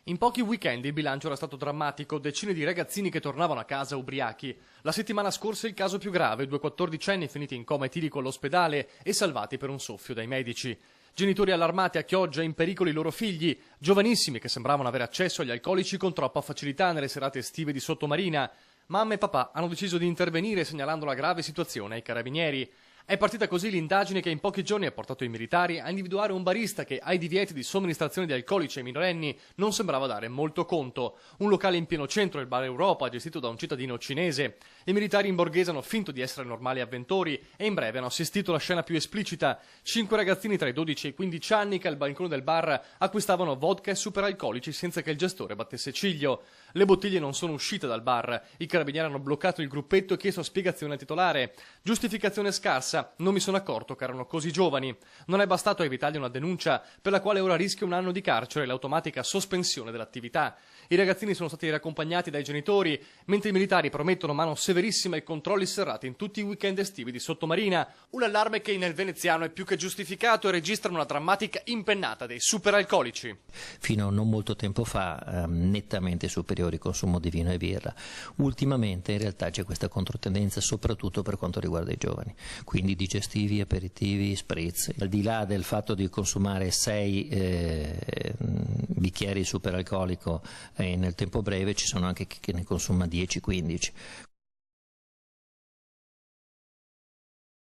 In pochi weekend il bilancio era stato drammatico, decine di ragazzini che tornavano a casa ubriachi. La settimana scorsa il caso più grave, due 14enni finiti in coma etilico all'ospedale e salvati per un soffio dai medici. Genitori allarmati a Chioggia, in pericolo i loro figli, giovanissimi che sembravano avere accesso agli alcolici con troppa facilità nelle serate estive di Sottomarina. Mamma e papà hanno deciso di intervenire segnalando la grave situazione ai carabinieri. È partita così l'indagine che in pochi giorni ha portato i militari a individuare un barista che ai divieti di somministrazione di alcolici ai minorenni non sembrava dare molto conto. Un locale in pieno centro, il Bar Europa, gestito da un cittadino cinese. I militari in borghese hanno finto di essere normali avventori e in breve hanno assistito alla scena più esplicita. 5 ragazzini tra i 12 e i 15 anni che al balcone del bar acquistavano vodka e superalcolici senza che il gestore battesse ciglio. Le bottiglie non sono uscite dal bar. I carabinieri hanno bloccato il gruppetto e chiesto spiegazione al titolare. Giustificazione scarsa. Non mi sono accorto che erano così giovani. Non è bastato a evitargli una denuncia, per la quale ora rischia un anno di carcere e l'automatica sospensione dell'attività. I ragazzini sono stati riaccompagnati dai genitori, mentre i militari promettono mano severissima e controlli serrati in tutti i weekend estivi di Sottomarina. Un allarme che nel veneziano è più che giustificato e registrano una drammatica impennata dei superalcolici. Fino a non molto tempo fa nettamente superiori consumo di vino e birra. Ultimamente in realtà c'è questa controtendenza soprattutto per quanto riguarda i giovani. Quindi digestivi, aperitivi, spritz. Al di là del fatto di consumare 6 bicchieri superalcolico nel tempo breve, ci sono anche chi ne consuma 10-15.